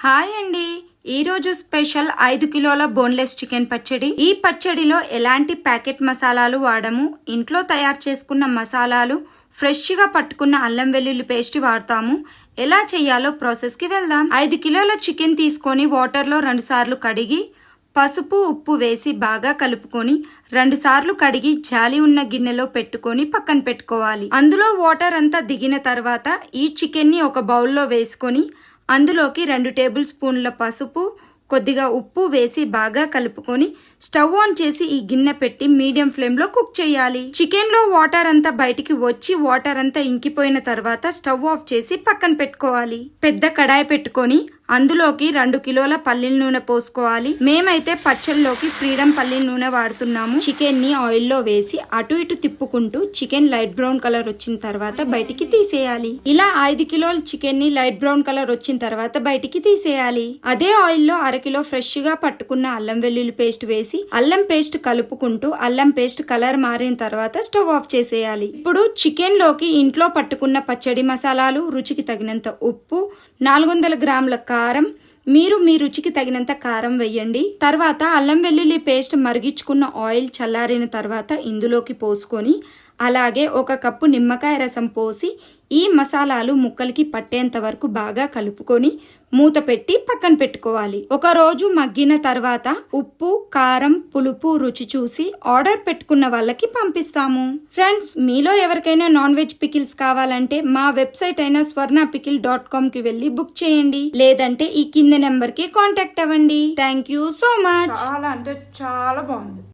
Hi అండి, ఈరోజు special 5 కిలోల బోన్లెస్ చికెన్ పచ్చడి. ఈ పచ్చడిలో ఎలాంటి ప్యాకెట్ మసాలాలు వాడము. ఇంట్లో తయారు చేసుకున్న మసాలాలు, ఫ్రెష్గా పట్టుకున్న అల్లం వెల్లుల్లి పేస్ట్ వాడతాము. ఎలా చేయాలో ప్రాసెస్కి వెళ్దాం. 5 కిలోల చికెన్ తీసుకొని వాటర్లో 2 సార్లు కడిగి పసుపు ఉప్పు వేసి బాగా కలుపుకొని 2 సార్లు కడిగి జాలి ఉన్న గిన్నెలో పెట్టుకొని పక్కన పెట్టుకోవాలి. అందులో వాటర్ అంతా దిగిన తర్వాత ఈ చికెన్ని ఒక బౌల్లో వేసుకొని అందులోకి 2 టేబుల్ స్పూన్ల పసుపు, కొద్దిగా ఉప్పు వేసి బాగా కలుపుకొని స్టవ్ ఆన్ చేసి ఈ గిన్నె పెట్టి మీడియం ఫ్లేమ్ లో కుక్ చేయాలి. చికెన్ లో వాటర్ అంతా బయటికి వచ్చి వాటర్ అంతా ఇంకిపోయిన తర్వాత స్టవ్ ఆఫ్ చేసి పక్కన పెట్టుకోవాలి. పెద్ద కడాయి పెట్టుకొని అందులోకి 2 కిలోల పల్లీల నూనె పోసుకోవాలి. మేమైతే పచ్చళ్ళలోకి ఫ్రీడమ్ పల్లీల నూనె వాడుతున్నాము. చికెన్ ని ఆయిల్ లో వేసి అటు ఇటు తిప్పుకుంటూ చికెన్ లైట్ బ్రౌన్ కలర్ వచ్చిన తర్వాత బయటికి తీసేయాలి. ఇలా 5 కిలోల చికెన్ ని లైట్ బ్రౌన్ కలర్ వచ్చిన తర్వాత బయటికి తీసేయాలి. అదే ఆయిల్ లో 1/2 కిలో ఫ్రెష్ గా పట్టుకున్న అల్లం వెల్లుల్లి పేస్ట్ వేసి అల్లం పేస్ట్ కలుపుకుంటూ అల్లం పేస్ట్ కలర్ మారిన తర్వాత స్టవ్ ఆఫ్ చేసేయాలి. ఇప్పుడు చికెన్ లోకి ఇంట్లో పట్టుకున్న పచ్చడి మసాలాలు, రుచికి తగినంత ఉప్పు, 400 గ్రాముల కారం, మీరు మీ రుచికి తగినంత కారం వేయండి. తర్వాత అల్లం వెల్లుల్లి పేస్ట్ మరిగించుకున్న ఆయిల్ చల్లారిన తర్వాత ఇందులోకి పోసుకొని అలాగే 1 కప్పు నిమ్మకాయ రసం పోసి ఈ మసాలాలు ముక్కలకి పట్టేంత వరకు బాగా కలుపుకొని మూత పెట్టి పక్కన పెట్టుకోవాలి. 1 రోజు మగ్గిన తర్వాత ఉప్పు, కారం, పులుపు రుచి చూసి ఆర్డర్ పెట్టుకున్న వాళ్ళకి పంపిస్తాము. ఫ్రెండ్స్, మీలో ఎవరికైనా నాన్ వెజ్ పికిల్స్ కావాలంటే మా వెబ్సైట్ అయిన swarnapickle.com కి వెళ్ళి బుక్ చేయండి. లేదంటే ఈ కింద నెంబర్ కి కాంటాక్ట్ అవ్వండి. Thank you so much. చాలా అంటే చాలా బాగుంది.